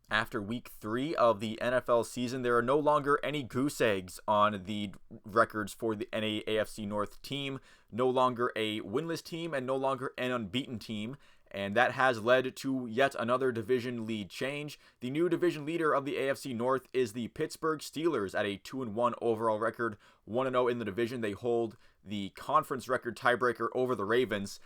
After week 3 of the NFL season, there are no longer any goose eggs on the records for the AFC North team, no longer a winless team, and no longer an unbeaten team. And that has led to yet another division lead change. The new division leader of the AFC North is the Pittsburgh Steelers at a 2-1 overall record, 1-0 in the division. They hold the conference record tiebreaker over the Ravens.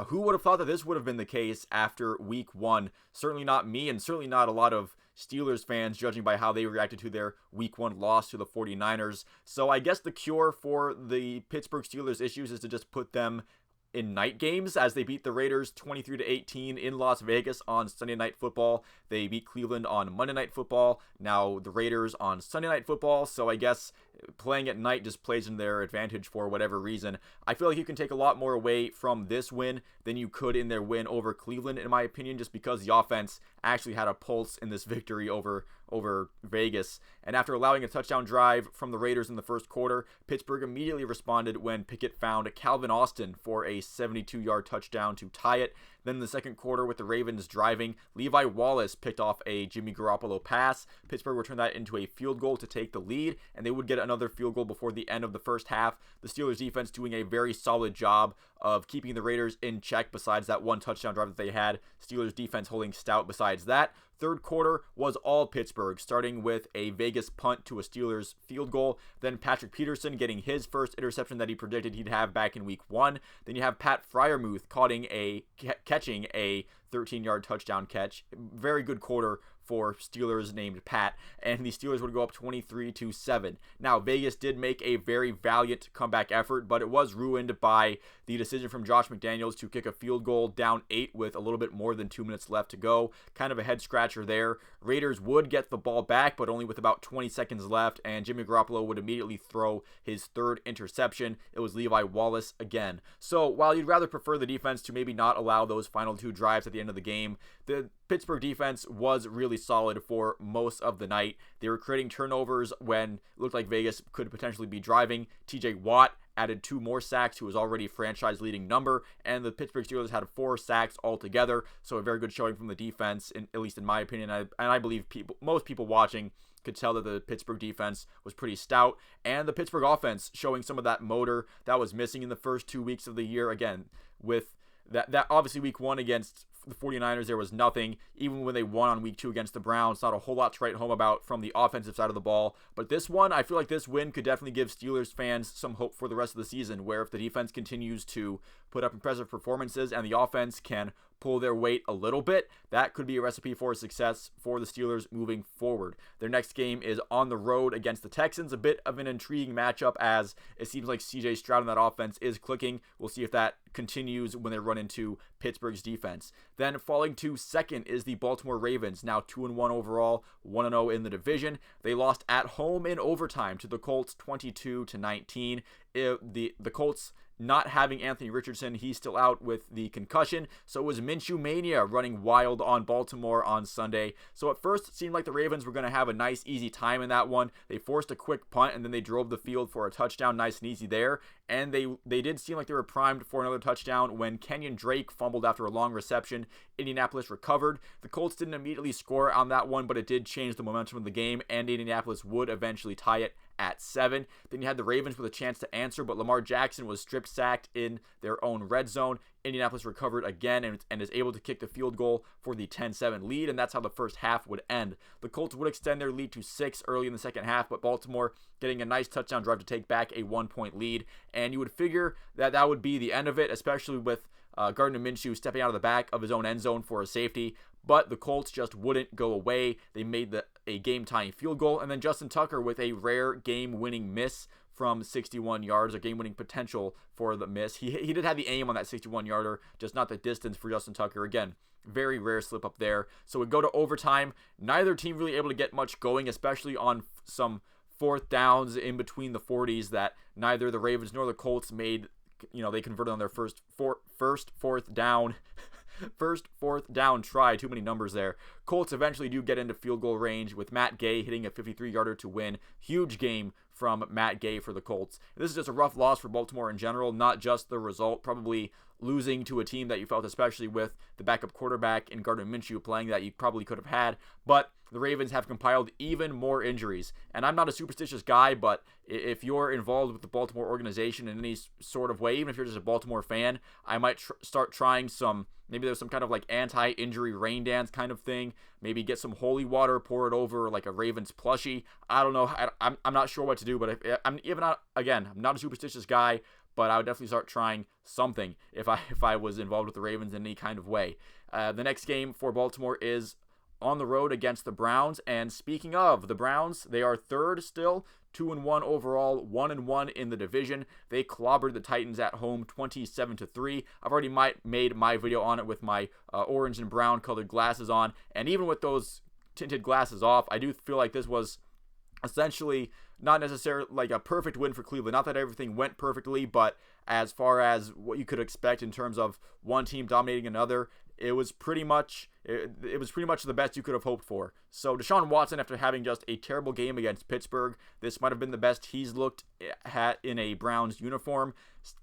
Who would have thought that this would have been the case after week 1? Certainly not me, and certainly not a lot of Steelers fans, judging by how they reacted to their week 1 loss to the 49ers. So I guess the cure for the Pittsburgh Steelers issues is to just put them in night games, as they beat the Raiders 23-18 in Las Vegas on Sunday Night Football. They beat Cleveland on Monday Night Football. Now the Raiders on Sunday Night Football. So I guess playing at night just plays in their advantage for whatever reason. I feel like you can take a lot more away from this win than you could in their win over Cleveland, in my opinion, just because the offense actually had a pulse in this victory over Vegas. And after allowing a touchdown drive from the Raiders in the first quarter, Pittsburgh immediately responded when Pickett found Calvin Austin for a 72-yard touchdown to tie it. Then in the second quarter, with the Ravens driving, Levi Wallace picked off a Jimmy Garoppolo pass. Pittsburgh would turn that into a field goal to take the lead, and they would get another field goal before the end of the first half. The Steelers defense doing a very solid job of keeping the Raiders in check besides that one touchdown drive that they had. Steelers defense holding stout besides that. Third quarter was all Pittsburgh, starting with a Vegas punt to a Steelers field goal. Then Patrick Peterson getting his first interception that he predicted he'd have back in week 1. Then you have Pat Freiermuth catching a 13-yard touchdown catch. Very good quarter for Steelers named Pat, and the Steelers would go up 23-7. Now, Vegas did make a very valiant comeback effort, but it was ruined by the decision from Josh McDaniels to kick a field goal down 8 with a little bit more than 2 minutes left to go. Kind of a head scratcher there. Raiders would get the ball back, but only with about 20 seconds left, and Jimmy Garoppolo would immediately throw his third interception. It was Levi Wallace again. So while you'd rather prefer the defense to maybe not allow those final 2 drives at the end of the game, the Pittsburgh defense was really solid for most of the night. They were creating turnovers when it looked like Vegas could potentially be driving. TJ Watt added 2 more sacks to his already franchise leading number, and the Pittsburgh Steelers had 4 sacks altogether. So a very good showing from the defense, at least in my opinion. And I believe most people watching could tell that the Pittsburgh defense was pretty stout, and the Pittsburgh offense showing some of that motor that was missing in the first 2 weeks of the year. Again, with that obviously week 1 against the 49ers, there was nothing. Even when they won on week 2 against the Browns, not a whole lot to write home about from the offensive side of the ball. But this one, I feel like this win could definitely give Steelers fans some hope for the rest of the season, where if the defense continues to put up impressive performances and the offense can pull their weight a little bit, that could be a recipe for success for the Steelers moving forward. Their next game is on the road against the Texans, a bit of an intriguing matchup as it seems like CJ Stroud in that offense is clicking. We'll see if that continues when they run into Pittsburgh's defense. Then falling to second is the Baltimore Ravens, now 2-1 overall, 1-0 in the division. They lost at home in overtime to the Colts 22-19. The Colts not having Anthony Richardson, he's still out with the concussion. So it was Minshew Mania running wild on Baltimore on Sunday. So at first it seemed like the Ravens were going to have a nice easy time in that one. They forced a quick punt and then they drove the field for a touchdown, nice and easy there. And they did seem like they were primed for another touchdown when Kenyon Drake fumbled after a long reception. Indianapolis recovered. The Colts didn't immediately score on that one, but it did change the momentum of the game, and Indianapolis would eventually tie it at 7. Then you had the Ravens with a chance to answer, but Lamar Jackson was strip sacked in their own red zone. Indianapolis recovered again and is able to kick the field goal for the 10-7 lead, and that's how the first half would end. The Colts would extend their lead to 6 early in the second half, but Baltimore getting a nice touchdown drive to take back a 1-point lead, and you would figure that that would be the end of it, especially with Gardner Minshew stepping out of the back of his own end zone for a safety, but the Colts just wouldn't go away. They made a game-tying field goal, and then Justin Tucker with a rare game-winning miss from 61 yards, a game-winning potential for the miss. He did have the aim on that 61-yarder, just not the distance for Justin Tucker. Again, very rare slip up there. So we go to overtime. Neither team really able to get much going, especially on some fourth downs in between the 40s that neither the Ravens nor the Colts made. They converted on their first fourth down try. Too many numbers there. Colts eventually do get into field goal range with Matt Gay hitting a 53-yarder to win. Huge game from Matt Gay for the Colts. This is just a rough loss for Baltimore in general, not just the result, probably losing to a team that you felt, especially with the backup quarterback in Gardner Minshew playing, that you probably could have had. But the Ravens have compiled even more injuries. And I'm not a superstitious guy, but if you're involved with the Baltimore organization in any sort of way, even if you're just a Baltimore fan, I might start trying maybe there's some kind of like anti-injury rain dance kind of thing. Maybe get some holy water, pour it over like a Ravens plushie. I don't know. I'm not sure what to do, but I'm not a superstitious guy, but I would definitely start trying something if I was involved with the Ravens in any kind of way. The next game for Baltimore is on the road against the Browns. And speaking of the Browns, they are third still, 2-1 overall, 1-1 in the division. They clobbered the Titans at home 27-3. I've already made my video on it with my orange and brown colored glasses on. And even with those tinted glasses off, I do feel like this was essentially not necessarily like a perfect win for Cleveland. Not that everything went perfectly, but as far as what you could expect in terms of one team dominating another, it was pretty much the best you could have hoped for. So Deshaun Watson, after having just a terrible game against Pittsburgh, this might have been the best he's looked at in a Browns uniform.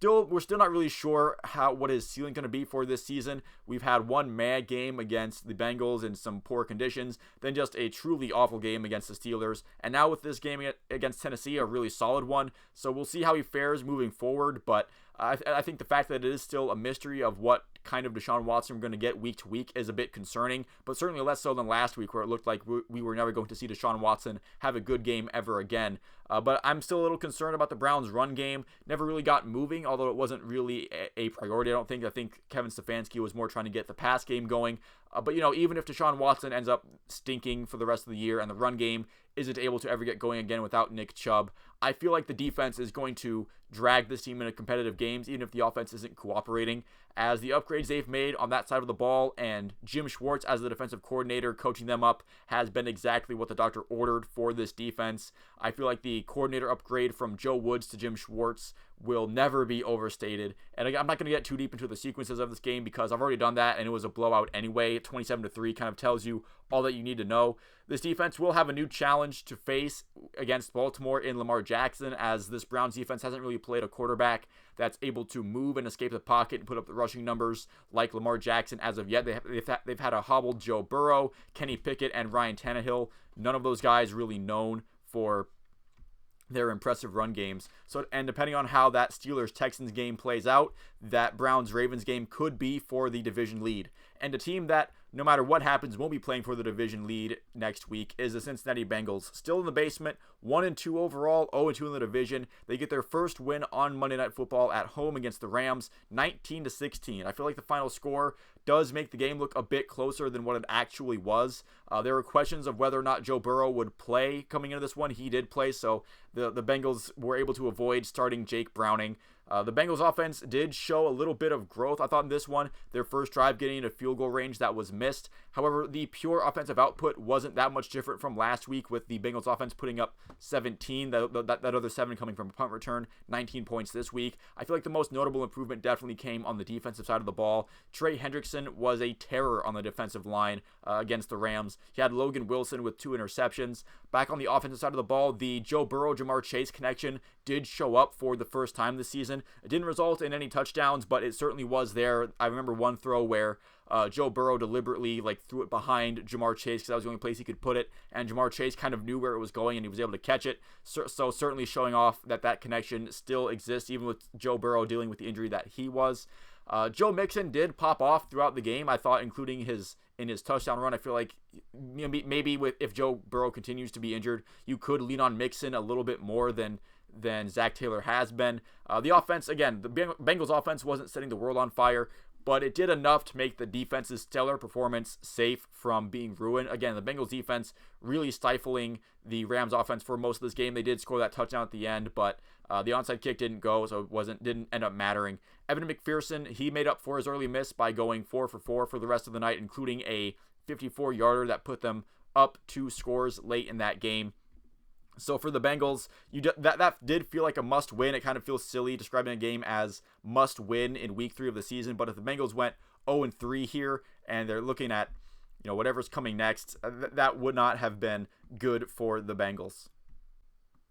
We're still not really sure what his ceiling going to be for this season. We've had one mad game against the Bengals in some poor conditions, then just a truly awful game against the Steelers, and now with this game against Tennessee, a really solid one. So we'll see how he fares moving forward, but I think the fact that it is still a mystery of what kind of Deshaun Watson we're going to get week to week is a bit concerning, but certainly less so than last week where it looked like we were never going to see Deshaun Watson have a good game ever again. But I'm still a little concerned about the Browns' run game. Never really got moving, although it wasn't really a priority, I don't think. I think Kevin Stefanski was more trying to get the pass game going. But, even if Deshaun Watson ends up stinking for the rest of the year and the run game isn't able to ever get going again without Nick Chubb, I feel like the defense is going to drag this team into competitive games, even if the offense isn't cooperating, as the upgrades they've made on that side of the ball and Jim Schwartz as the defensive coordinator coaching them up has been exactly what the doctor ordered for this defense. I feel like the coordinator upgrade from Joe Woods to Jim Schwartz will never be overstated. And I'm not going to get too deep into the sequences of this game because I've already done that and it was a blowout anyway. 27-3 kind of tells you all that you need to know. This defense will have a new challenge to face against Baltimore in Lamar Jackson, as this Browns defense hasn't really played a quarterback that's able to move and escape the pocket and put up the rushing numbers like Lamar Jackson as of yet. They've had a hobbled Joe Burrow, Kenny Pickett, and Ryan Tannehill. None of those guys really known for their impressive run games. And depending on how that Steelers-Texans game plays out, that Browns-Ravens game could be for the division lead. And a team that, no matter what happens, won't be playing for the division lead next week is the Cincinnati Bengals. Still in the basement, 1-2 overall, 0-2 in the division. They get their first win on Monday Night Football at home against the Rams, 19-16. I feel like the final score does make the game look a bit closer than what it actually was. There were questions of whether or not Joe Burrow would play coming into this one. He did play, so the Bengals were able to avoid starting Jake Browning. The Bengals offense did show a little bit of growth, I thought, in this one. Their first drive getting into field goal range that was missed. However, the pure offensive output wasn't that much different from last week, with the Bengals offense putting up 17, that other 7 coming from a punt return, 19 points this week. I feel like the most notable improvement definitely came on the defensive side of the ball. Trey Hendrickson was a terror on the defensive line against the Rams. He had Logan Wilson with 2 interceptions. Back on the offensive side of the ball, the Joe Burrow-Jamar Chase connection did show up for the first time this season. It didn't result in any touchdowns, but it certainly was there. I remember one throw where Joe Burrow deliberately threw it behind Jamar Chase because that was the only place he could put it, and Jamar Chase kind of knew where it was going and he was able to catch it. So certainly showing off that connection still exists, even with Joe Burrow dealing with the injury that he was. Joe Mixon did pop off throughout the game, I thought, including in his touchdown run. I feel like maybe if Joe Burrow continues to be injured, you could lean on Mixon a little bit more than Zach Taylor has been. The offense, again, the Bengals offense wasn't setting the world on fire, but it did enough to make the defense's stellar performance safe from being ruined. Again, the Bengals defense really stifling the Rams offense for most of this game. They did score that touchdown at the end, but the onside kick didn't go, so didn't end up mattering. Evan McPherson, he made up for his early miss by going 4 for 4 for the rest of the night, including a 54-yarder that put them up 2 scores late in that game. So for the Bengals, that did feel like a must-win. It kind of feels silly describing a game as must-win in Week 3 of the season. But if the Bengals went 0-3 here and they're looking at whatever's coming next, that would not have been good for the Bengals.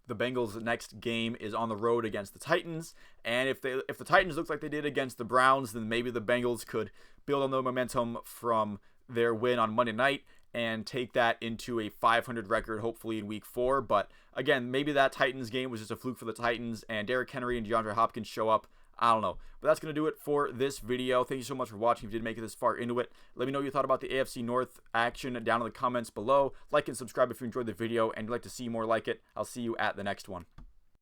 The Bengals' next game is on the road against the Titans, and if the Titans look like they did against the Browns, then maybe the Bengals could build on the momentum from their win on Monday night and take that into a 500 record, hopefully in week 4. But again, maybe that Titans game was just a fluke for the Titans, and Derrick Henry and DeAndre Hopkins show up. I don't know. But that's going to do it for this video. Thank you so much for watching. If you did make it this far into it, let me know what you thought about the AFC North action down in the comments below. Like and subscribe if you enjoyed the video and you'd like to see more like it. I'll see you at the next one.